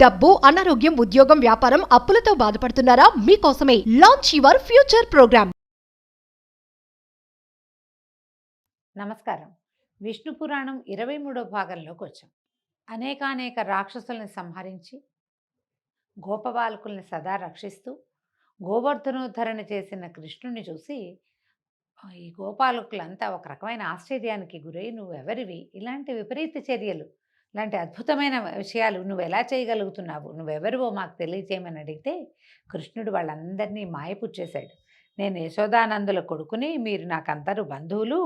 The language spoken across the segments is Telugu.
డబ్బు, అనారోగ్యం, ఉద్యోగం, వ్యాపారం, అప్పులతో బాధపడుతున్నారా? మీకోసమే లాంచ్ యువర్ ఫ్యూచర్ ప్రోగ్రామ్. నమస్కారం. విష్ణు పురాణం 23వ భాగంలోకి వచ్చాం. అనేకానేక రాక్షసుల్ని సంహరించి గోపబాలకుల్ని సదా రక్షిస్తూ గోవర్ధనోద్ధరణ చేసిన కృష్ణుని చూసి ఈ గోపాలకులంతా ఒక రకమైన ఆశ్చర్యానికి గురై, నువ్వెవరివి? ఇలాంటి విపరీత చర్యలు, ఇలాంటి అద్భుతమైన విషయాలు నువ్వు ఎలా చేయగలుగుతున్నావు? నువ్వెవరివో మాకు తెలియజేయమని అడిగితే కృష్ణుడు వాళ్ళందరినీ మాయపుచ్చేశాడు. నేను యశోదానందుల కొడుకుని, మీరు నాకందరూ బంధువులు,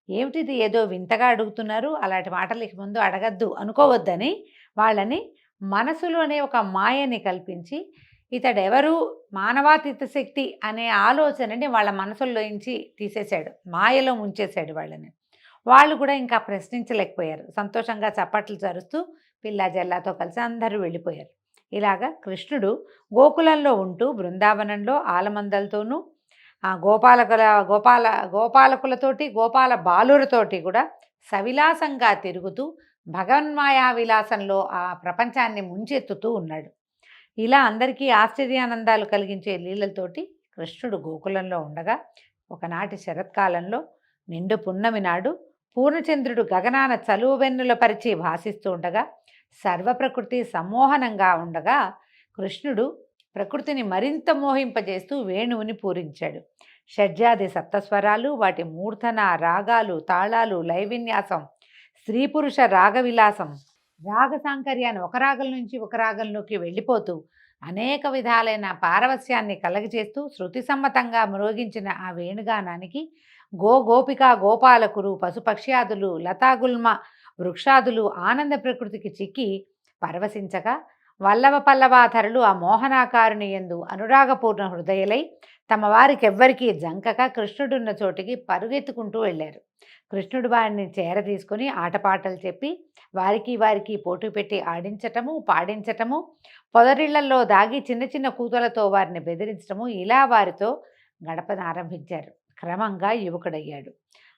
ఏమిటిది ఏదో వింతగా అడుగుతున్నారు, అలాంటి మాటలు ఇక ముందు అడగద్దు అనుకోవద్దని వాళ్ళని మనసులోనే ఒక మాయని కల్పించి, ఇతడెవరు, మానవాతీత శక్తి అనే ఆలోచనని వాళ్ళ మనసుల్లోంచి తీసేశాడు, మాయలో ముంచేశాడు వాళ్ళని. వాళ్ళు కూడా ఇంకా ప్రశ్నించలేకపోయారు. సంతోషంగా చప్పట్లు జరుస్తూ పిల్ల జల్లాతో కలిసి అందరూ వెళ్ళిపోయారు. ఇలాగా కృష్ణుడు గోకులంలో ఉంటూ బృందావనంలో ఆలమందలతోనూ గోపాలకులతోటి, గోపాల బాలులతోటి కూడా సవిలాసంగా తిరుగుతూ భగవన్మాయా విలాసంలో ఆ ప్రపంచాన్ని ముంచెత్తుతూ ఉన్నాడు. ఇలా అందరికీ ఆశ్చర్యానందాలు కలిగించే లీలలతోటి కృష్ణుడు గోకులంలో ఉండగా, ఒకనాటి శరత్కాలంలో నిండు పున్నమి నాడు పూర్ణచంద్రుడు గగనాన చలువెన్నుల పరిచి భాసిస్తూ ఉండగా, సర్వప్రకృతి సమ్మోహనంగా ఉండగా కృష్ణుడు ప్రకృతిని మరింత మోహింపజేస్తూ వేణువుని పూరించాడు. షడ్జాది సప్తస్వరాలు, వాటి మూర్ధన రాగాలు, తాళాలు, లయవిన్యాసం, స్త్రీ పురుష రాగవిలాసం, రాగ సాంకర్యాన్ని ఒక రాగం నుంచి ఒక రాగంలోకి వెళ్ళిపోతూ అనేక విధాలైన పారవస్యాన్ని కలగజేస్తూ శృతి సమ్మతంగా మ్రోగించిన ఆ వేణుగానానికి గోపిక గోపాలకులు, పశుపక్ష్యాదులు, లతాగుల్మ వృక్షాదులు ఆనంద ప్రకృతికి చిక్కి పరవశించగా, వల్లవ పల్లవాధరులు ఆ మోహనాకారుని యందు అనురాగపూర్ణ హృదయలై తమ వారికెవ్వరికీ జంకక కృష్ణుడున్న చోటికి పరుగెత్తుకుంటూ వెళ్ళారు. కృష్ణుడు వారిని చేరదీసుకొని ఆటపాటలు చెప్పి వారికి పోటీ పెట్టి ఆడించటము, పాడించటము, పొదరిళ్లలో దాగి చిన్న చిన్న కూతులతో వారిని బెదిరించటము, ఇలా వారితో గడపనారంభించారు. క్రమంగా యువకుడయ్యాడు.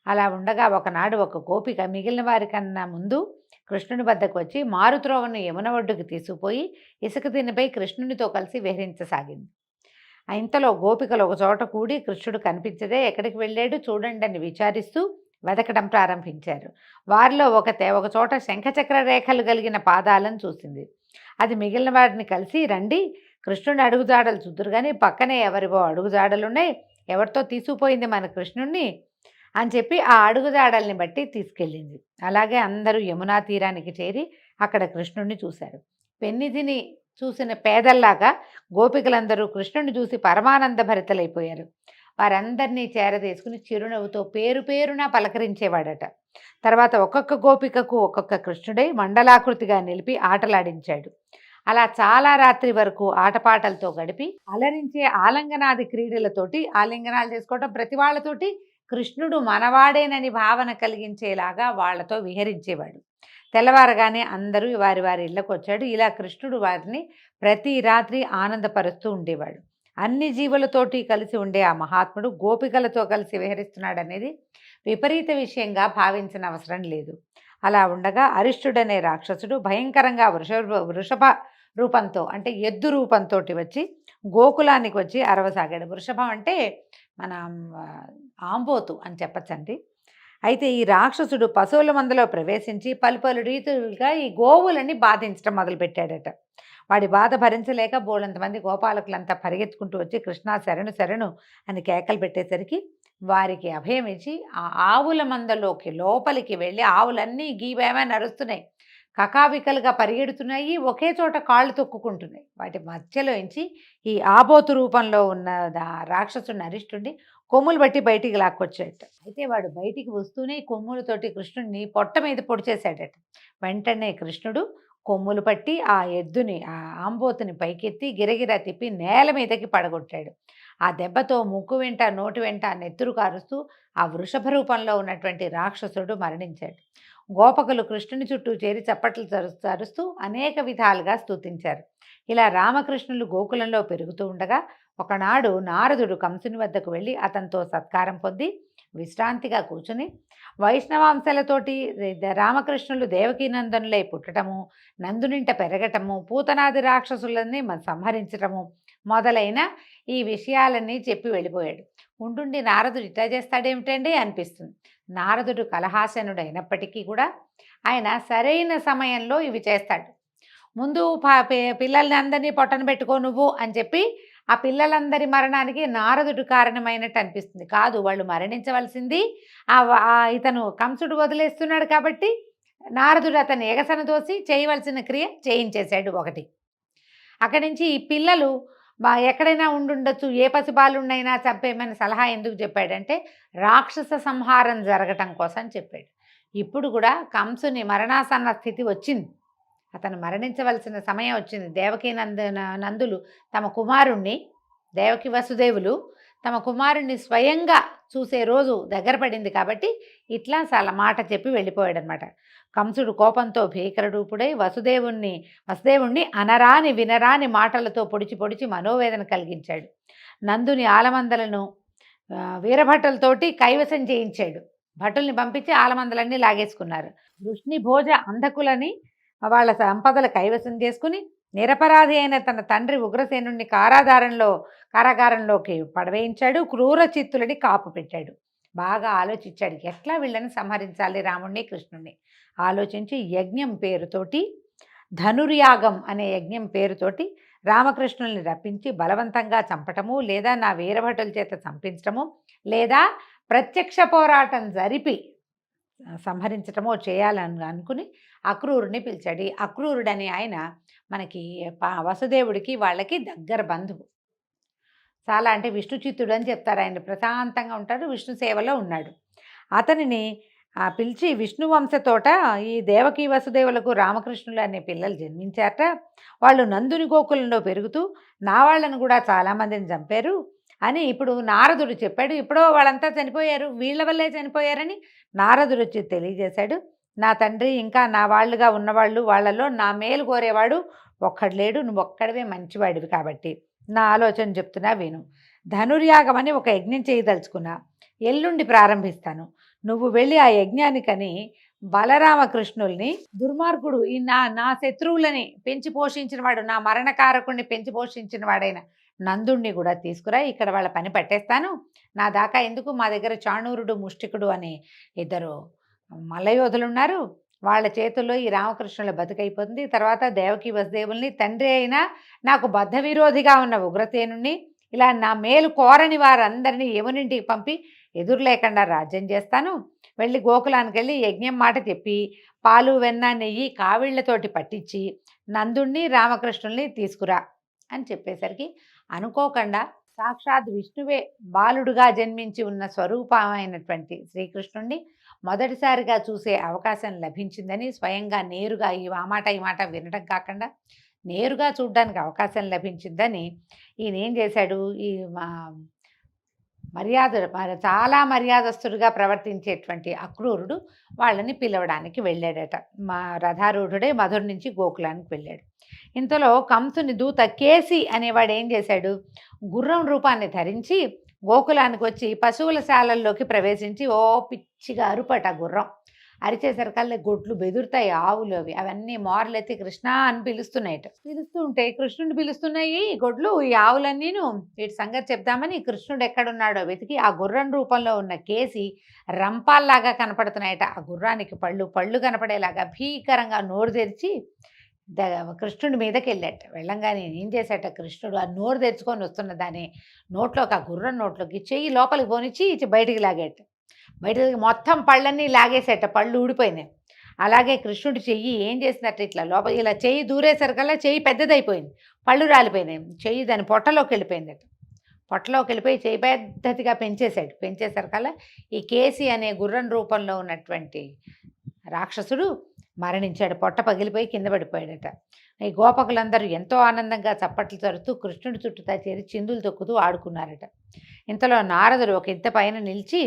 అలా ఉండగా ఒకనాడు ఒక గోపిక మిగిలిన వారికన్నా ముందు కృష్ణుని వద్దకు వచ్చి మారుత్రోవను యమున ఒడ్డుకు తీసుకుపోయి ఇసుక తిన్నపై కృష్ణునితో కలిసి విహరించసాగింది. ఇంతలో గోపికలు ఒక చోట కూడి కృష్ణుడు కనిపించదే ఎక్కడికి వెళ్ళాడు చూడండి అని విచారిస్తూ వెతకడం ప్రారంభించారు. వారిలో ఒక చోట శంఖచక్ర రేఖలు కలిగిన పాదాలను చూసింది. అది మిగిలిన వారిని కలిసి, రండి కృష్ణుని అడుగుజాడలు చూద్దురు కానీ పక్కనే ఎవరివో అడుగుజాడలున్నాయి, ఎవరితో తీసుకుపోయింది మన కృష్ణుణ్ణి అని చెప్పి ఆ అడుగుజాడల్ని బట్టి తీసుకెళ్ళింది. అలాగే అందరూ యమునా తీరానికి చేరి అక్కడ కృష్ణుణ్ణి చూశారు. పెన్నిధిని చూసిన పేదల్లాగా గోపికలందరూ కృష్ణుని చూసి పరమానంద భరితలైపోయారు. వారందరినీ చేరదీసుకుని చిరునవ్వుతో పేరు పేరున పలకరించేవాడట. తర్వాత ఒక్కొక్క గోపికకు ఒక్కొక్క కృష్ణుడై మండలాకృతిగా నిలిపి ఆటలాడించాడు. అలా చాలా రాత్రి వరకు ఆటపాటలతో గడిపి అలరించే ఆలింగనాది క్రీడలతోటి, ఆలింగనాలు చేసుకోవటం, ప్రతి వాళ్ళతోటి కృష్ణుడు మనవాడేనని భావన కలిగించేలాగా వాళ్లతో విహరించేవాడు. తెల్లవారగానే అందరూ వారి వారి ఇళ్లకు వచ్చాడు. ఇలా కృష్ణుడు వారిని ప్రతి రాత్రి ఆనందపరుస్తూ ఉండేవాడు. అన్ని జీవులతోటి కలిసి ఉండే ఆ మహాత్ముడు గోపికలతో కలిసి విహరిస్తున్నాడనేది విపరీత విషయంగా భావించిన అవసరం లేదు. అలా ఉండగా అరిష్టుడనే రాక్షసుడు భయంకరంగా వృషభ రూపంతో, అంటే ఎద్దు రూపంతో వచ్చి గోకులానికి వచ్చి అరవసాగాడు. వృషభం అంటే మన ఆంబోతు అని చెప్పచ్చండి. అయితే ఈ రాక్షసుడు పశువుల మందలో ప్రవేశించి పలు రీతులుగా ఈ గోవులని బాధించడం మొదలుపెట్టాడట. వాడి బాధ భరించలేక బోలంతమంది గోపాలకులంతా పరిగెత్తుకుంటూ వచ్చి కృష్ణ శరణు శరణు అని కేకలు పెట్టేసరికి వారికి అభయం ఇచ్చి ఆ ఆవుల మందలోకి లోపలికి వెళ్ళి ఆవులన్నీ గీవేమని అరుస్తున్నాయి, కకావికలుగా పరిగెడుతున్నాయి, ఒకే చోట కాళ్ళు తొక్కుకుంటున్నాయి. వాటి మధ్యలోంచి ఈ ఆబోతు రూపంలో ఉన్న రాక్షసుడిని అరిష్టుడిని కొమ్ములు బట్టి బయటికి లాక్కొచ్చాడట. అయితే వాడు బయటికి వస్తూనే కొమ్ములతోటి కృష్ణుడిని పొట్ట మీద పొడిచేశాడట. వెంటనే కృష్ణుడు కొమ్ములు పట్టి ఆ ఎద్దుని, ఆ ఆంబోతుని పైకెత్తి గిరగిరా తిప్పి నేల మీదకి పడగొట్టాడు. ఆ దెబ్బతో ముక్కు వెంట నోటి వెంట నెత్తురు కారుస్తూ ఆ వృషభ రూపంలో ఉన్నటువంటి రాక్షసుడు మరణించాడు. గోపకులు కృష్ణుని చుట్టూ చేరి చప్పట్లు చరుస్తూ అనేక విధాలుగా స్తుతించారు. ఇలా రామకృష్ణులు గోకులంలో పెరుగుతూ ఉండగా ఒకనాడు నారదుడు కంసుని వద్దకు వెళ్ళి అతనితో సత్కారం పొంది విశ్రాంతిగా కూర్చుని వైష్ణవాంశలతోటి రామకృష్ణులు దేవకీనందనులై పుట్టటము, నందునింట పెరగటము, పూతనాది రాక్షసులని సంహరించటము మొదలైన ఈ విషయాలన్నీ చెప్పి వెళ్ళిపోయాడు. ఉండుండి నారదుడు ఇట్లా చేస్తాడేమిటండి అనిపిస్తుంది. నారదుడు కలహాసనుడు అయినప్పటికీ కూడా ఆయన సరైన సమయంలో ఇవి చేస్తాడు. ముందు పిల్లల్ని అందరినీ పొట్టన పెట్టుకో నువ్వు అని చెప్పి ఆ పిల్లలందరి మరణానికి నారదుడు కారణమైనట్టు అనిపిస్తుంది. కాదు, వాళ్ళు మరణించవలసింది ఇతను కంసుడు వదిలేస్తున్నాడు కాబట్టి నారదుడు అతను ఎగసన దోసి చేయవలసిన క్రియ చేయించేశాడు. ఒకటి అక్కడి నుంచి ఈ పిల్లలు ఎక్కడైనా ఉండుండొచ్చు, ఏ పసిబాలుండైనా చంపేమని సలహా ఎందుకు చెప్పాడంటే రాక్షస సంహారం జరగటం కోసం చెప్పాడు. ఇప్పుడు కూడా కంసుని మరణాసన్న స్థితి వచ్చింది, అతను మరణించవలసిన సమయం వచ్చింది. దేవకీ నందులు తమ కుమారుణ్ణి, దేవకి వసుదేవులు తమ కుమారుణ్ణి స్వయంగా చూసే రోజు దగ్గర పడింది కాబట్టి ఇట్లా చాలా మాట చెప్పి వెళ్ళిపోయాడు అనమాట. కంసుడు కోపంతో భీకరరూపుడై వసుదేవుణ్ణి అనరాని వినరాని మాటలతో పొడిచి మనోవేదన కలిగించాడు. నందుని ఆలమందలను వీరభటులతోటి కైవసం చేయించాడు. భటుల్ని పంపించి ఆలమందలన్నీ లాగేసుకున్నారు. వృష్ణి భోజ అంధకులని వాళ్ళ సంపదలు కైవసం చేసుకుని నిరపరాధి అయిన తన తండ్రి ఉగ్రసేనుణ్ణి కారాగారంలోకి పడవేయించాడు. క్రూర చిత్తులని కాపు పెట్టాడు. బాగా ఆలోచించాడు, ఎట్లా వీళ్ళని సంహరించాలి రాముణ్ణి కృష్ణుణ్ణి. ఆలోచించి యజ్ఞం పేరుతోటి, ధనుర్యాగం అనే యజ్ఞం పేరుతోటి రామకృష్ణుల్ని రప్పించి బలవంతంగా చంపటము, లేదా నా వీరభటుల చేత చంపించటము, లేదా ప్రత్యక్ష పోరాటం జరిపి సంహరించటమో చేయాలని అనుకుని అక్రూరుని పిలిచాడు. ఈ అక్రూరుడని ఆయన మనకి వసుదేవుడికి వాళ్ళకి దగ్గర బంధువు. చాలా అంటే విష్ణు చిత్తుడు అని చెప్తారు. ఆయన ప్రశాంతంగా ఉంటాడు, విష్ణు సేవలో ఉన్నాడు. అతనిని పిలిచి విష్ణు వంశతోట ఈ దేవకీ వసుదేవులకు రామకృష్ణులు అనే పిల్లలు జన్మించారట. వాళ్ళు నందుని గోకులంలో పెరుగుతూ నా వాళ్ళను కూడా చాలామందిని చంపారు అని ఇప్పుడు నారదుడు చెప్పాడు. ఇప్పుడో వాళ్ళంతా చనిపోయారు, వీళ్ళ వల్లే చనిపోయారని నారదుడు వచ్చి తెలియజేశాడు. నా తండ్రి ఇంకా నా వాళ్ళుగా ఉన్నవాళ్ళు, వాళ్ళలో నా మేలు కోరేవాడు ఒక్కడు లేడు, నువ్వు ఒక్కడివే మంచివాడివి కాబట్టి నా ఆలోచన చెప్తున్నా విను. ధనుర్యాగం అని ఒక యజ్ఞం చేయదలుచుకున్నా, ఎల్లుండి ప్రారంభిస్తాను. నువ్వు వెళ్ళి ఆ యజ్ఞానికని బలరామకృష్ణుల్ని, దుర్మార్గుడు ఈ నా శత్రువులని పెంచి పోషించిన వాడు, నా మరణకారకుడిని పెంచి పోషించిన వాడైన నందుణ్ణి కూడా తీసుకురా. ఇక్కడ వాళ్ళ పని పట్టేస్తాను. నా దాకా ఎందుకు, మా దగ్గర చాణూరుడు ముష్టికుడు అనే ఇద్దరు మల్లయోధులు ఉన్నారు, వాళ్ళ చేతుల్లో ఈ రామకృష్ణుల బతుకైపోతుంది. తర్వాత దేవకీ వసుదేవుల్ని, తండ్రి అయినా నాకు బద్ధ విరోధిగా ఉన్న ఉగ్రసేనుణ్ణి, ఇలా నా మేలు కోరని వారందరినీ యమునింటికి పంపి ఎదురు లేకుండా రాజ్యం చేస్తాను. వెళ్ళి గోకులానికి వెళ్ళి యజ్ఞం మాట చెప్పి పాలు వెన్న నెయ్యి కావిళ్లతోటి పట్టించి నందుణ్ణి రామకృష్ణుల్ని తీసుకురా అని చెప్పేసరికి అనుకోకుండా సాక్షాత్ విష్ణువే బాలుడుగా జన్మించి ఉన్న స్వరూపమైనటువంటి శ్రీకృష్ణుణ్ణి మొదటిసారిగా చూసే అవకాశం లభించిందని, స్వయంగా నేరుగా ఈ మాట వినడం కాకుండా నేరుగా చూడడానికి అవకాశం లభించిందని ఈయన ఏం చేశాడు, ఈ చాలా మర్యాదస్తుడిగా ప్రవర్తించేటువంటి అక్రూరుడు వాళ్ళని పిలవడానికి వెళ్ళాడట. రథారూఢుడే మధుర నుంచి గోకులానికి వెళ్ళాడు. ఇంతలో కంసుని దూత కేసి అనేవాడు ఏం చేశాడు, గుర్రం రూపాన్ని ధరించి గోకులానికి వచ్చి పశువుల శాలల్లోకి ప్రవేశించి ఓ పిచ్చిగా అరుపట గుర్రం. అరిచేసరికల్లా గొడ్లు బెదురుతాయి, ఆవులు అవన్నీ మోరలెత్తి కృష్ణ అని పిలుస్తున్నాయట. పిలుస్తూ ఉంటే కృష్ణుడు పిలుస్తున్నాయి గొడ్లు, ఈ ఆవులన్నీను. వీటి సంగతి చెప్దామని కృష్ణుడు ఎక్కడున్నాడో వెతికి ఆ గుర్రం రూపంలో ఉన్న కేసి రంపాల్లాగా కనపడుతున్నాయట. ఆ గుర్రానికి పళ్ళు కనపడేలాగా భీకరంగా నోరు తెరిచి కృష్ణుడి మీదకి వెళ్ళాట. వెళ్ళంగానే ఏం చేశాట, కృష్ణుడు ఆ నోరు తెరుచుకొని వస్తున్న దాన్ని నోట్లోకి, ఆ గుర్రం నోట్లోకి చెయ్యి లోపలికి పోనిచ్చి బయటికి లాగేట. బయటకి మొత్తం పళ్ళన్నీ లాగేసేట, పళ్ళు ఊడిపోయినాయి. అలాగే కృష్ణుడి చెయ్యి ఏం చేసినట్టు ఇట్లా లోపల ఇలా చెయ్యి దూరేసరికల్లా చెయ్యి పెద్దదైపోయింది, పళ్ళు రాలిపోయినాయి. చెయ్యి దాని పొట్టలోకి వెళ్ళిపోయిందట. పొట్టలోకి వెళ్ళిపోయి చెయ్యి పెద్దదిగా పెంచేసరికల్లా ఈ కేసి అనే గుర్రం రూపంలో ఉన్నటువంటి రాక్షసుడు మరణించాడు. పొట్ట పగిలిపోయి కింద పడిపోయాడట. ఈ గోపకులందరూ ఎంతో ఆనందంగా చప్పట్లు తరుతూ కృష్ణుడి చుట్టూతా చేరి చిందులు తొక్కుతూ ఆడుకున్నారట. ఇంతలో నారదుడు ఒక ఇంత పైన నిలిచి,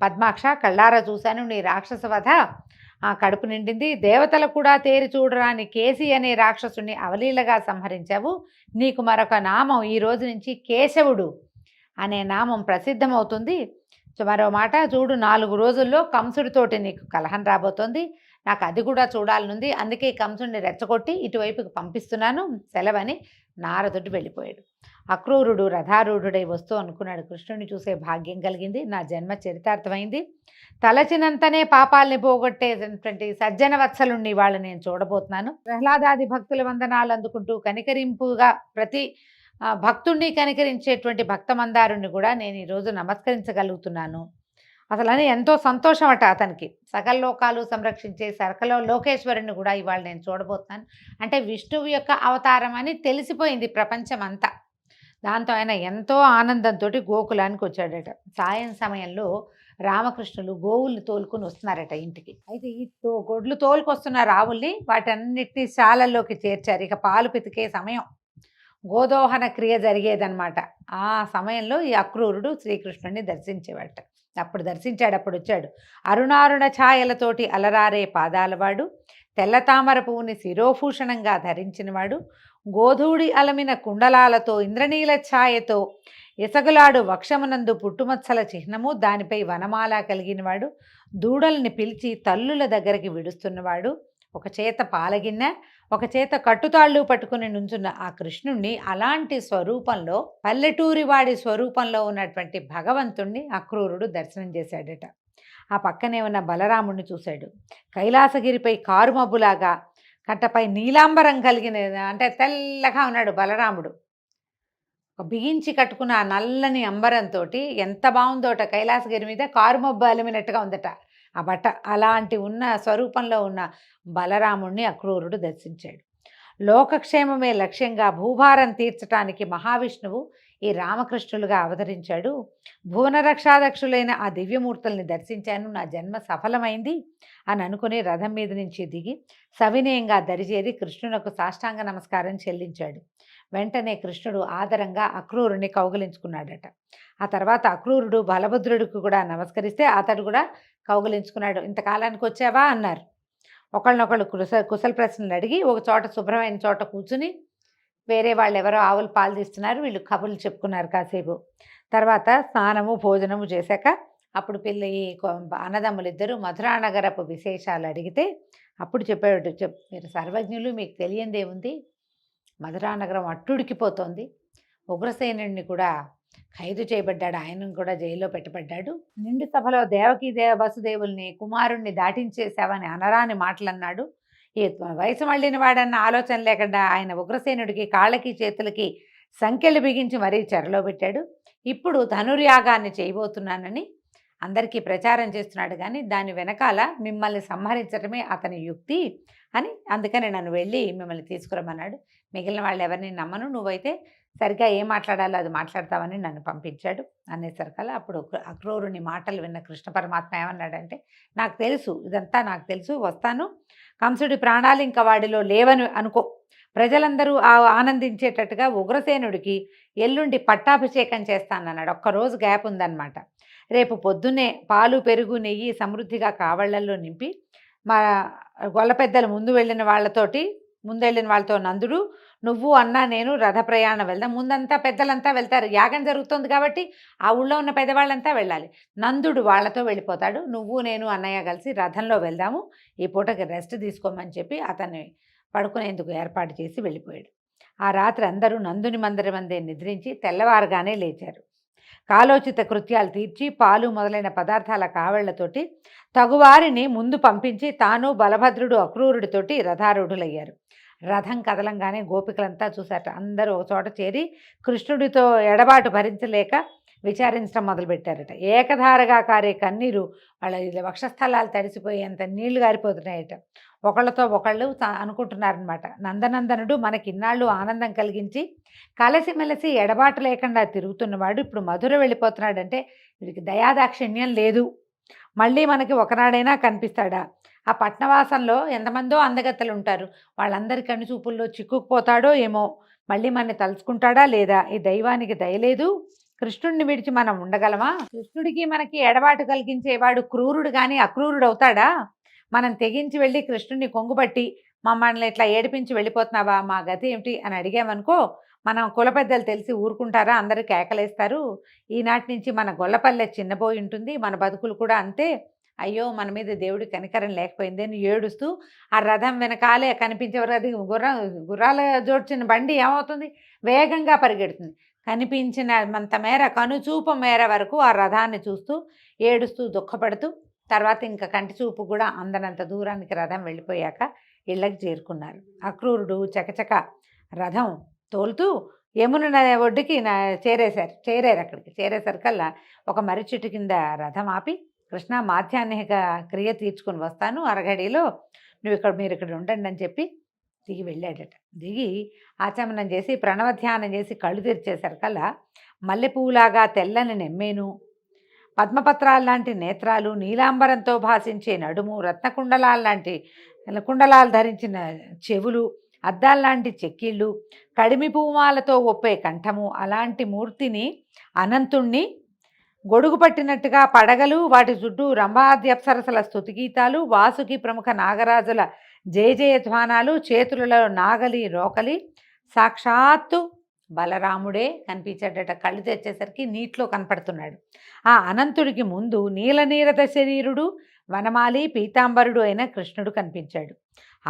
పద్మాక్ష కళ్ళారా చూశాను నీ రాక్షస వధ, ఆ కడుపు నిండింది. దేవతలు కూడా తేరి చూడరాని కేసి అనే రాక్షసుని అవలీలగా సంహరించావు. నీకు మరొక నామం ఈ రోజు నుంచి కేశవుడు అనే నామం ప్రసిద్ధమవుతుంది. మరో మాట చూడు, 4 రోజుల్లో కంసుడితోటి నీకు కలహం రాబోతోంది. నాకు అది కూడా చూడాలనుంది. అందుకే కంసుడిని రెచ్చగొట్టి ఇటువైపుకి పంపిస్తున్నాను, సెలవని నారదుడు వెళ్ళిపోయాడు. అక్రూరుడు రథారూఢుడై వస్తూ అనుకున్నాడు, కృష్ణుడిని చూసే భాగ్యం కలిగింది, నా జన్మ చరితార్థమైంది. తలచినంతనే పాపాల్ని పోగొట్టేటువంటి సజ్జన వత్సలుణ్ణి వాళ్ళు నేను చూడబోతున్నాను. ప్రహ్లాదాది భక్తుల వందనాలు అందుకుంటూ కనికరింపుగా ప్రతి భక్తుణ్ణి కనికరించేటువంటి భక్తమందారుణ్ణి కూడా నేను ఈరోజు నమస్కరించగలుగుతున్నాను. అసలని ఎంతో సంతోషం అట అతనికి. సకల లోకాలు సంరక్షించే సకల లోకేశ్వరుని కూడా ఇవాళ నేను చూడబోతున్నాను అంటే విష్ణువు యొక్క అవతారం అని తెలిసిపోయింది ప్రపంచం అంతా. దాంతో ఆయన ఎంతో ఆనందంతో గోకులానికి వచ్చాడట. సాయం సమయంలో రామకృష్ణులు గోవుల్ని తోలుకుని వస్తున్నారట ఇంటికి. అయితే ఈ గొడ్లు తోలుకొస్తున్న రావుల్ని వాటన్నిటినీ శాలల్లోకి చేర్చారు. ఇక పాలు పితికే సమయం, గోదోహన క్రియ జరిగేదన్నమాట. ఆ సమయంలో ఈ అక్రూరుడు శ్రీకృష్ణుడిని దర్శించేవాట. అప్పుడు దర్శించాడు, అప్పుడు వచ్చాడు. అరుణారుణ ఛాయలతోటి అలరారే పాదాలవాడు, తెల్ల తామర పువ్వుని శిరోభూషణంగా ధరించినవాడు, గోధూడి అలమిన కుండలాలతో ఇంద్రనీల ఛాయతో ఎసగులాడు వక్షమునందు పుట్టుమచ్చల చిహ్నము, దానిపై వనమాల కలిగినవాడు, దూడల్ని పిలిచి తల్లుల దగ్గరికి విడుస్తున్నవాడు, ఒక చేత పాలగిన్నె ఒక చేత కట్టుతాళ్ళు పట్టుకుని నుంచున్న ఆ కృష్ణుణ్ణి అలాంటి స్వరూపంలో, పల్లెటూరి వాడి స్వరూపంలో ఉన్నటువంటి భగవంతుణ్ణి అక్రూరుడు దర్శనం చేశాడట. ఆ పక్కనే ఉన్న బలరాముణ్ణి చూశాడు. కైలాసగిరిపై కారుమబ్బులాగా కట్టపై నీలాంబరం కలిగిన అంటే తెల్లగా ఉన్నాడు బలరాముడు. బిగించి కట్టుకున్న ఆ నల్లని అంబరంతో ఎంత బాగుందోట, కైలాసగిరి మీద కారుమబ్బు అలిమినట్టుగా ఉందట ఆ బట్ట. అలాంటి ఉన్న స్వరూపంలో ఉన్న బలరాముణ్ణి అక్రూరుడు దర్శించాడు. లోకక్షేమమే లక్ష్యంగా భూభారం తీర్చడానికి మహావిష్ణువు ఈ రామకృష్ణులుగా అవతరించాడు. భువనరక్షాదక్షులైన ఆ దివ్యమూర్తుల్ని దర్శించాను, నా జన్మ సఫలమైంది అని అనుకుని రథం మీద నుంచి దిగి సవినయంగా దరిచేరి కృష్ణునకు సాష్టాంగ నమస్కారం చెల్లించాడు. వెంటనే కృష్ణుడు ఆదరంగా అక్రూరుని కౌగిలించుకున్నాడట. ఆ తర్వాత అక్రూరుడు బలభద్రుడికి కూడా నమస్కరిస్తే అతడు కూడా కౌగిలించుకున్నాడు. ఇంతకాలానికి వచ్చావా అన్నారు. ఒకళ్ళనొకళ్ళు కుశల ప్రశ్నలు అడిగి ఒక చోట శుభ్రమైన చోట కూర్చుని వేరే వాళ్ళు ఎవరో ఆవులు పాలు తీస్తున్నారు, వీళ్ళు కబుర్లు చెప్పుకున్నారు కాసేపు. తర్వాత స్నానము భోజనము చేశాక అప్పుడు ఈ అన్నదమ్ములిద్దరూ మధురానగరపు విశేషాలు అడిగితే అప్పుడు చెప్పాడు, మీరు సర్వజ్ఞులు, మీకు తెలియందేముంది, మధురానగరం అట్టుడికిపోతోంది, ఉగ్రసేనుడిని కూడా ఖైదు చేయబడ్డాడు, ఆయనను కూడా జైల్లో పెట్టబడ్డాడు, నిండు సభలో దేవకీ వసుదేవుల్ని కుమారుణ్ణి దాటించేశావని అనరాని మాటలన్నాడు. ఈ వయసు మళ్ళిన వాడన్న ఆలోచన లేకుండా ఆయన ఉగ్రసేనుడికి కాళ్ళకి చేతులకి సంఖ్యలు బిగించి మరీ చెరలో పెట్టాడు. ఇప్పుడు ధనుర్యాగాన్ని చేయబోతున్నానని అందరికీ ప్రచారం చేస్తున్నాడు, కానీ దాని వెనకాల మిమ్మల్ని సంహరించడమే అతని యుక్తి అని, అందుకని నన్ను వెళ్ళి మిమ్మల్ని తీసుకురమ్మన్నాడు. మిగిలిన వాళ్ళు ఎవరిని నమ్మను, నువ్వైతే సరిగ్గా ఏం మాట్లాడాలో అది మాట్లాడతావని నన్ను పంపించాడు అనేసరికల్లా అప్పుడు అక్రూరుని మాటలు విన్న కృష్ణ పరమాత్మ ఏమన్నాడంటే, నాకు తెలుసు, ఇదంతా నాకు తెలుసు, వస్తాను, కంసుడి ప్రాణాలు ఇంకా వాడిలో లేవని అనుకో, ప్రజలందరూ ఆనందించేటట్టుగా ఉగ్రసేనుడికి ఎల్లుండి పట్టాభిషేకం చేస్తానన్నాడు. ఒక్కరోజు గ్యాప్ ఉందన్నమాట. రేపు పొద్దున్నే పాలు పెరుగు నెయ్యి సమృద్ధిగా కావళ్లల్లో నింపి మా గొల్ల పెద్దలు ముందు వెళ్ళిన వాళ్ళతో నందుడు, నువ్వు అన్నా నేను రథ ప్రయాణం వెళ్దాం. ముందంతా పెద్దలంతా వెళ్తారు, యాగం జరుగుతుంది కాబట్టి ఆ ఊళ్ళో ఉన్న పెద్దవాళ్ళంతా వెళ్ళాలి. నందుడు వాళ్ళతో వెళ్ళిపోతాడు, నువ్వు నేను అన్నయ్య కలిసి రథంలో వెళ్దాము, ఈ పూటకి రెస్ట్ తీసుకోమని చెప్పి అతన్ని పడుకునేందుకు ఏర్పాటు చేసి వెళ్ళిపోయాడు. ఆ రాత్రి అందరూ నందుని మందిరం మందే నిద్రించి తెల్లవారుగానే లేచారు. కాలోచిత కృత్యాలు తీర్చి పాలు మొదలైన పదార్థాల కావళ్లతోటి తగువారిని ముందు పంపించి తాను బలభద్రుడు అక్రూరుడితోటి రథారూఢులయ్యారు. రథం కదలంగానే గోపికలంతా చూశారట. అందరూ ఒక చోట చేరి కృష్ణుడితో ఎడబాటు భరించలేక విచారించడం మొదలుపెట్టారట. ఏకధారగా కారే కన్నీరు వాళ్ళ వక్షస్థలాలు తడిసిపోయేంత నీళ్లు గారిపోతున్నాయట. ఒకళ్ళతో ఒకళ్ళు అనుకుంటున్నారనమాట, నందనందనుడు మనకిన్నాళ్ళు ఆనందం కలిగించి కలిసిమెలిసి ఎడబాటు లేకుండా తిరుగుతున్నవాడు ఇప్పుడు మధుర వెళ్ళిపోతున్నాడంటే వీడికి దయాదాక్షిణ్యం లేదు, మళ్ళీ మనకి ఒకనాడైనా కనిపిస్తాడా? ఆ పట్నవాసంలో ఎంతమందో అందగత్తలు ఉంటారు, వాళ్ళందరి కనుచూపుల్లో చిక్కుకుపోతాడో ఏమో, మళ్ళీ మనని తలుచుకుంటాడా లేదా? ఈ దైవానికి దయలేదు, కృష్ణుడిని విడిచి మనం ఉండగలమా? కృష్ణుడికి మనకి ఎడబాటు కలిగించేవాడు క్రూరుడు కానీ అక్రూరుడు అవుతాడా? మనం తెగించి వెళ్ళి కృష్ణుడిని కొంగుబట్టి మమ్మల్ని ఇట్లా ఏడిపించి వెళ్ళిపోతున్నావా, మా గతి ఏమిటి అని అడిగామనుకో, మనం కుల పెద్దలు తెలిసి ఊరుకుంటారా, అందరూ కేకలేస్తారు. ఈనాటి నుంచి మన గొల్లపల్లె చిన్నబోయి ఉంటుంది, మన బతుకులు కూడా అంతే, అయ్యో మన మీద దేవుడి కనికరం లేకపోయింది అని ఏడుస్తూ ఆ రథం వెనకాలే కనిపించేవారు. అది గుర్రాల జోడ్చిన బండి ఏమవుతుంది, వేగంగా పరిగెడుతుంది. కనిపించినంత మేర, కనుచూపు మేర వరకు ఆ రథాన్ని చూస్తూ ఏడుస్తూ దుఃఖపడుతూ, తర్వాత ఇంకా కంటి చూపు కూడా అందనంత దూరానికి రథం వెళ్ళిపోయాక ఇళ్ళకి చేరుకున్నారు. అక్రూరుడు చకచక రథం తోలుతూ యమున ఒడ్డుకి చేరారు. అక్కడికి చేరేసరికల్లా ఒక మర్రి చెట్టు కింద రథం ఆపి, కృష్ణ మాధ్యాహ్నిక క్రియ తీర్చుకుని వస్తాను, అరగడిలో మీరు ఇక్కడ ఉండండి అని చెప్పి దిగి వెళ్ళాడట. దిగి ఆచమనం చేసి ప్రణవధ్యానం చేసి కళ్ళు తెరిచేసరికల్లా మల్లెపూలాగా తెల్లని నెమ్మేను, పద్మపత్రాలు లాంటి నేత్రాలు, నీలాంబరంతో భాషించే నడుము, రత్నకుండలాలు కుండలాలు ధరించిన చెవులు, అద్దాల్లాంటి చెక్కిళ్ళు, కడిమి పూమాలతో ఒప్పే కంఠము, అలాంటి మూర్తిని, అనంతుణ్ణి, గొడుగు పట్టినట్టుగా పడగలు, వాటి చుట్టూ రంభాద్యప్సరసల స్తుతిగీతాలు, వాసుకి ప్రముఖ నాగరాజుల జయజయధ్వానాలు, చేతులలో నాగలి రోకలి, సాక్షాత్తు బలరాముడే కనిపించాడట. కళ్ళు తెచ్చేసరికి నీటిలో కనపడుతున్నాడు. ఆ అనంతుడికి ముందు నీలనీరద శరీరుడు, వనమాలి పీతాంబరుడు అయిన కృష్ణుడు కనిపించాడు.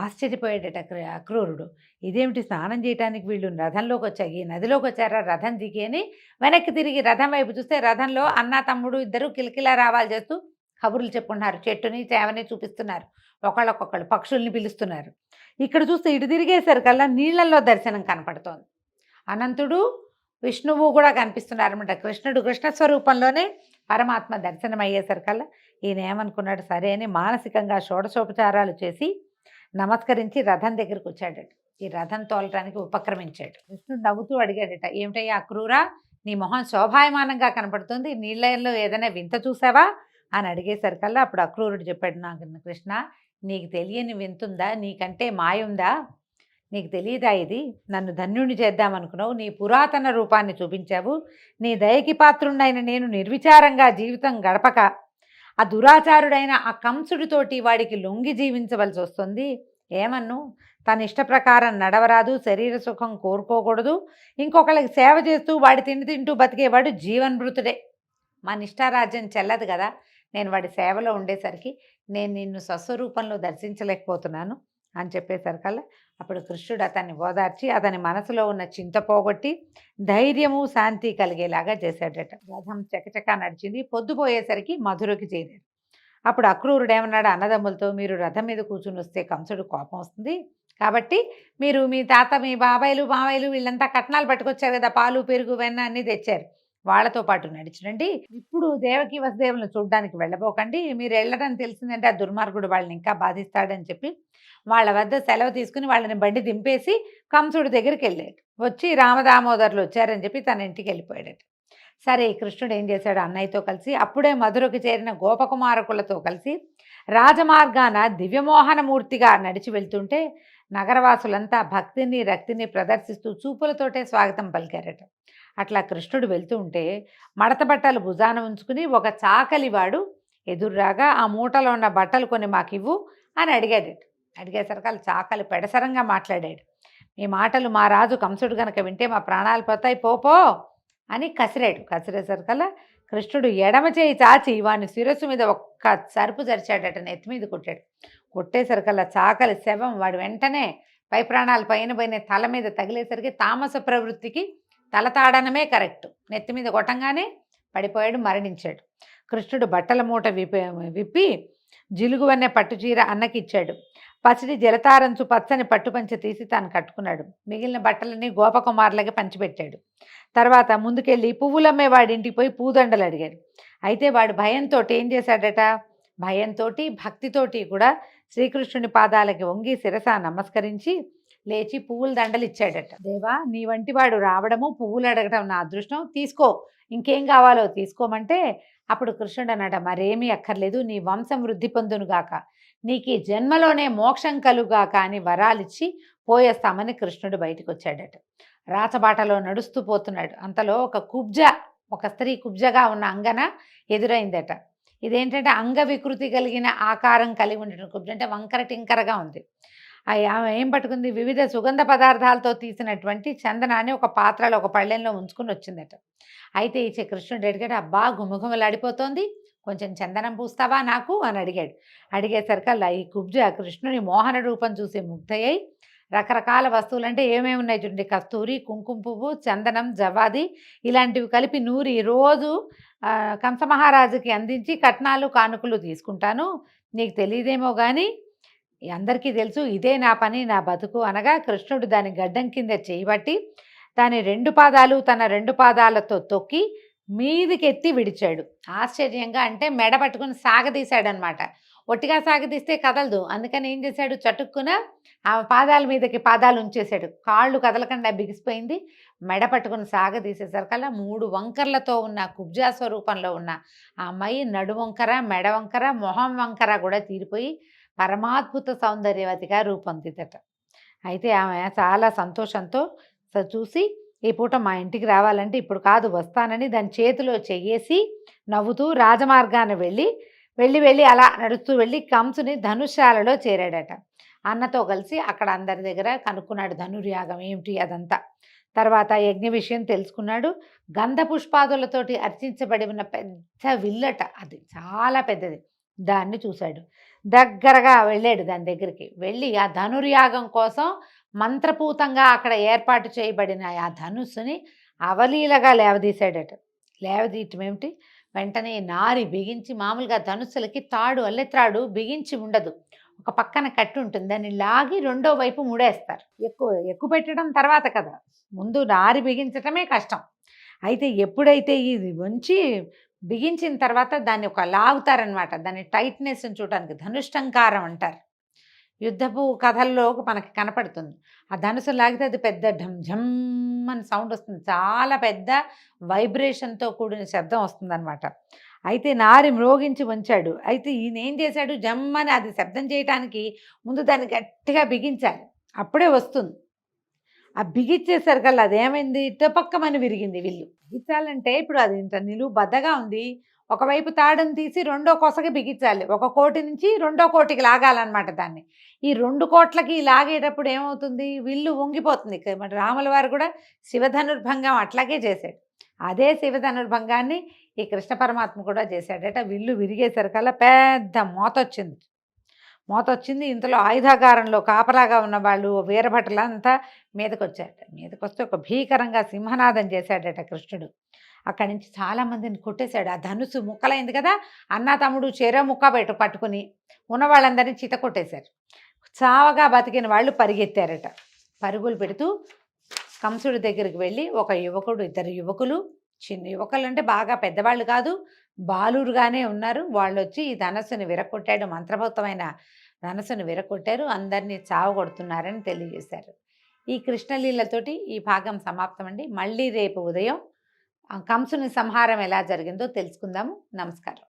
ఆశ్చర్యపోయాడట అక్రూరుడు. ఇదేమిటి, స్నానం చేయడానికి వీళ్ళు రథంలోకి వచ్చాయి, ఈ నదిలోకి వచ్చారా, రథం దిగి అని వెనక్కి తిరిగి రథం వైపు చూస్తే రథంలో అన్న తమ్ముడు ఇద్దరు కిలకిలా రావాలి చేస్తూ కబుర్లు చెప్పుకుంటున్నారు, చెట్టుని చేవని చూపిస్తున్నారు, ఒకళ్ళకొకళ్ళు పక్షుల్ని పిలుస్తున్నారు. ఇక్కడ చూస్తే ఇటు తిరిగేసరికల్లా నీళ్లలో దర్శనం కనపడుతోంది. అనంతుడు విష్ణువు కూడా కనిపిస్తున్నారన్నమాట. కృష్ణుడు కృష్ణస్వరూపంలోనే పరమాత్మ దర్శనం అయ్యేసరికల్లా ఈయన ఏమనుకున్నాడు, సరే అని మానసికంగా షోడశోపచారాలు చేసి నమస్కరించి రథం దగ్గరికి వచ్చాడట. ఈ రథం తోలటానికి ఉపక్రమించాడు. కృష్ణుడు నవ్వుతూ అడిగాడట, ఏమిటయ్యా అక్రూరా, నీ మొహం శోభాయమానంగా కనపడుతుంది, నీళ్ళలో ఏదైనా వింత చూసావా అని అడిగేసరికల్లా అప్పుడు అక్రూరుడు చెప్పాడు, నాకు కృష్ణ, నీకు తెలియని వింతుందా, నీకంటే మాయ ఉందా, నీకు తెలియదా, ఇది నన్ను ధన్యుణ్ణి చేద్దామనుకున్నావు, నీ పురాతన రూపాన్ని చూపించావు, నీ దయకి పాత్రుండైన నేను నిర్విచారంగా జీవితం గడపక ఆ దురాచారుడైన ఆ కంసుడితోటి వాడికి లొంగి జీవించవలసి వస్తుంది. ఏమన్ను, తన ఇష్ట ప్రకారం నడవరాదు, శరీర సుఖం కోరుకోకూడదు, ఇంకొకళ్ళకి సేవ చేస్తూ వాడి తిండి తింటూ బతికేవాడు జీవన్మృతుడే. మా నిష్ఠారాజ్యం చెల్లదు కదా, నేను వాడి సేవలో ఉండేసరికి నేను నిన్ను స్వస్వరూపంలో దర్శించలేకపోతున్నాను అని చెప్పేసరికల్లా అప్పుడు కృష్ణుడు అతన్ని ఓదార్చి అతని మనసులో ఉన్న చింత పోగొట్టి ధైర్యము శాంతి కలిగేలాగా చేశాడట. రథం చకచకా నడిచింది. పొద్దుపోయేసరికి మధురకి చేరారు. అప్పుడు అక్రూరుడు ఏమన్నాడు అన్నదమ్ములతో, మీరు రథం మీద కూర్చుని వస్తే కంసుడు కోపం వస్తుంది, కాబట్టి మీరు మీ తాత మీ బాబాయిలు మావయ్యలు వీళ్ళంతా కట్నాలు పట్టుకొచ్చారు కదా, పాలు పెరుగు వెన్న అన్నీ తెచ్చారు, వాళ్ళతో పాటు నడిచినండి. ఇప్పుడు దేవకి వసుదేవులను చూడడానికి వెళ్ళబోకండి, మీరు వెళ్ళడం తెలిసిందంటే ఆ దుర్మార్గుడు వాళ్ళని ఇంకా బాధిస్తాడని చెప్పి వాళ్ళ వద్ద సెలవు తీసుకుని వాళ్ళని బండి దింపేసి కంసుడి దగ్గరికి వెళ్ళాడు. వచ్చి రామదామోదరులు వచ్చారని చెప్పి తన ఇంటికి వెళ్ళిపోయాడట. సరే, కృష్ణుడు ఏం చేశాడు, అన్నయ్యతో కలిసి అప్పుడే మధురకు చేరిన గోపకుమారకులతో కలిసి రాజమార్గాన దివ్యమోహనమూర్తిగా నడిచి వెళ్తుంటే నగరవాసులంతా భక్తిని రక్తిని ప్రదర్శిస్తూ చూపులతోటే స్వాగతం పలికారట. అట్లా కృష్ణుడు వెళ్తూ ఉంటే మడత బట్టలు భుజాన ఉంచుకుని ఒక చాకలివాడు ఎదుర్రాగా, ఆ మూటలో ఉన్న బట్టలు కొన్ని మాకివ్వు అని అడిగాడట. అడిగేసరికి చాకలి పెడసరంగా మాట్లాడాడు. మీ మాటలు మా రాజు కంసుడు గనక వింటే మా ప్రాణాలు పోతాయి, పోపో అని కసిరాడు. కసిరేసరికల్లా కృష్ణుడు ఎడమ చేయి చాచి వాని శిరస్సు మీద ఒక్క సరుపు జరిచాడట, నెత్తి మీద కొట్టాడు. కొట్టేసరికల్లా చాకలి శవం వాడు వెంటనే పై ప్రాణాలు పైన పోయిన తల మీద తగిలేసరికి తామస ప్రవృత్తికి తలతాడనమే కరెక్ట్, నెత్తి మీద కొట్టంగానే పడిపోయాడు, మరణించాడు. కృష్ణుడు బట్టల మూట విప్పి జిలుగువన్నే పట్టుచీర అన్నకిచ్చాడు. పసిడి జలతారంచు పచ్చని పట్టుపంచె తీసి తాను కట్టుకున్నాడు. మిగిలిన బట్టలన్నీ గోపకుమారులకి పంచిపెట్టాడు. తర్వాత ముందుకెళ్ళి పువ్వులమ్మే వాడింటికి పోయి పూదండలు అడిగాడు. అయితే వాడు భయంతో ఏం చేశాడట, భయంతో భక్తితోటి కూడా శ్రీకృష్ణుని పాదాలకి వంగి శిరస నమస్కరించి లేచి పువ్వుల దండలు ఇచ్చాడట. దేవా, నీ వంటి వాడు రావడము పువ్వులు అడగడం నా అదృష్టం, తీసుకో, ఇంకేం కావాలో తీసుకోమంటే అప్పుడు కృష్ణుడు అన్నాడు, మరేమీ అక్కర్లేదు, నీ వంశం వృద్ధి పొందునుగాక, నీకు ఈ జన్మలోనే మోక్షం కలుగాక అని వరాలిచ్చి పోయేస్తామని కృష్ణుడు బయటకు వచ్చాడట. రాచబాటలో నడుస్తూ పోతున్నాడు. అంతలో ఒక స్త్రీ కుబ్జగా ఉన్న అంగన ఎదురైందట. ఇదేంటంటే అంగ వికృతి కలిగిన ఆకారం కలిగి ఉండేటువంటి కుబ్జ, అంటే వంకర టింకరగా ఉంది. ఆమె ఏం పట్టుకుంది, వివిధ సుగంధ పదార్థాలతో తీసినటువంటి చందనాన్ని ఒక పాత్రలో ఒక పళ్ళెంలో ఉంచుకుని వచ్చిందట. అయితే ఈ కృష్ణుడు అడిగాడు, అబ్బా గుమగుమలాడిపోతోంది, కొంచెం చందనం పూస్తావా నాకు అని అడిగాడు. అడిగేసరికల్లా ఈ కుబ్జ కృష్ణుని మోహన రూపం చూసి ముగ్ధయ్యి రకరకాల వస్తువులు, అంటే ఏమేమి ఉన్నాయి చూడండి, కస్తూరి, కుంకుమ పువ్వు, చందనం, జవాది ఇలాంటివి కలిపి నూరి రోజు కంసమహారాజుకి అందించి కట్నాలు కానుకలు తీసుకుంటాను, నీకు తెలియదేమో కానీ అందరికీ తెలుసు ఇదే నా పని, నా బతుకు అనగా కృష్ణుడు దాని గడ్డం కింద చేయబట్టి దాని 2 పాదాలు తన 2 పాదాలతో తొక్కి మీదికెత్తి విడిచాడు. ఆశ్చర్యంగా, అంటే మెడ పట్టుకుని సాగదీశాడనమాట. ఒట్టిగా సాగదీస్తే కదలదు, అందుకని ఏం చేశాడు, చటుక్కున ఆ పాదాల మీదకి పాదాలు ఉంచేశాడు. కాళ్ళు కదలకుండా బిగిసిపోయింది. మెడ పట్టుకుని సాగదీసేసరికల్లా 3 వంకర్లతో ఉన్న కుబ్జా స్వరూపంలో ఉన్న ఆ అమ్మాయి నడు వంకర, మెడ వంకర, మొహం వంకర కూడా తీరిపోయి పరమాద్భుత సౌందర్యవతిగా రూపొందిదట. అయితే ఆమె చాలా సంతోషంతో చూసి, ఈ పూట మా ఇంటికి రావాలంటే ఇప్పుడు కాదు వస్తానని దాని చేతిలో చెయ్యేసి నవ్వుతూ రాజమార్గాన్ని వెళ్ళి అలా నడుస్తూ వెళ్ళి కంసుని ధనుశాలలో చేరాడట. అన్నతో కలిసి అక్కడ అందరి దగ్గర కనుక్కున్నాడు ధనుర్యాగం ఏమిటి అదంతా. తర్వాత యజ్ఞ విషయం తెలుసుకున్నాడు. గంధ పుష్పాదులతోటి అర్చించబడి ఉన్న పెద్ద విల్లట, అది చాలా పెద్దది. దాన్ని చూశాడు. దగ్గరగా వెళ్ళాడు దాని దగ్గరికి. వెళ్ళి ఆ ధనుర్యాగం కోసం మంత్రపూతంగా అక్కడ ఏర్పాటు చేయబడిన ఆ ధనుస్సుని అవలీలగా లేవదీశాడట. లేవదీయటం ఏమిటి, వెంటనే నారి బిగించి, మామూలుగా ధనుస్సులకి తాడు అల్లెత్రాడు బిగించి ఉండదు, ఒక పక్కన కట్టి ఉంటుంది, దాన్ని లాగి రెండో వైపు ముడేస్తారు. ఎక్కువ పెట్టడం తర్వాత కదా, ముందు నారి బిగించటమే కష్టం. అయితే ఎప్పుడైతే ఇది వంచి బిగించిన తర్వాత దాన్ని ఒక లాగుతారనమాట, దాన్ని టైట్నెస్ చూడడానికి ధనుష్టంకారం అంటారు. యుద్ధపు కథల్లో మనకి కనపడుతుంది. ఆ ధనుసు లాగితే అది పెద్ద ఢమ్ ఝమ్ అని సౌండ్ వస్తుంది, చాలా పెద్ద వైబ్రేషన్తో కూడిన శబ్దం వస్తుందన్నమాట. అయితే నారి మ్రోగించి వంచాడు. అయితే ఈయన ఏం చేశాడు, జమ్మని అది శబ్దం చేయటానికి ముందు దాన్ని గట్టిగా బిగించాలి, అప్పుడే వస్తుంది. ఆ బిగించేసరికల్లా అదేమైంది, టపక్కమని విరిగింది విల్లు. బిగించాలంటే ఇప్పుడు అది ఇంత నిలువు బద్దగా ఉంది, ఒకవైపు తాడుని తీసి రెండో కొసకి బిగించాలి, ఒక కోటి నుంచి రెండో కోటికి లాగాలన్నమాట దాన్ని. ఈ 2 కోట్లకి లాగేటప్పుడు ఏమవుతుంది, విల్లు వంగిపోతుంది. మరి రాముల వారు కూడా శివధనుర్భంగం అట్లాగే చేశాడు. అదే శివధనుర్భంగాన్ని ఈ కృష్ణ పరమాత్మ కూడా చేశాడట. విల్లు విరిగేసరికల్లా పెద్ద మోత వచ్చింది. ఇంతలో ఆయుధాగారంలో కాపలాగా ఉన్న వాళ్ళు వీరభటులంతా మీదకొస్తే ఒక భీకరంగా సింహనాదం చేశాడట కృష్ణుడు. అక్కడి నుంచి చాలామందిని కొట్టేశాడు. ఆ ధనుసు ముక్కలైంది కదా, అన్న తమ్ముడు చెరో ముక్క పట్టుకుని ఉన్న వాళ్ళందరినీ చిత కొట్టేశారు. చావగా బతికిన వాళ్ళు పరిగెత్తారట. పరుగులు పెడుతూ కంసుడి దగ్గరికి వెళ్ళి ఒక యువకుడు, 2 యువకులు, చిన్న యువకులు అంటే బాగా పెద్దవాళ్ళు కాదు, బాలురుగానే ఉన్నారు. వాళ్ళు వచ్చి ఈ ధనస్సుని విరగొట్టాడు, మంత్రభూతమైన ధనస్సుని విరగొట్టారు, అందరినీ చావగొడుతున్నారని తెలియజేశారు. ఈ కృష్ణలీలతోటి ఈ భాగం సమాప్తం అండి. మళ్ళీ రేపు ఉదయం కంసుని సంహారం ఎలా జరిగిందో తెలుసుకుందాము. నమస్కారం.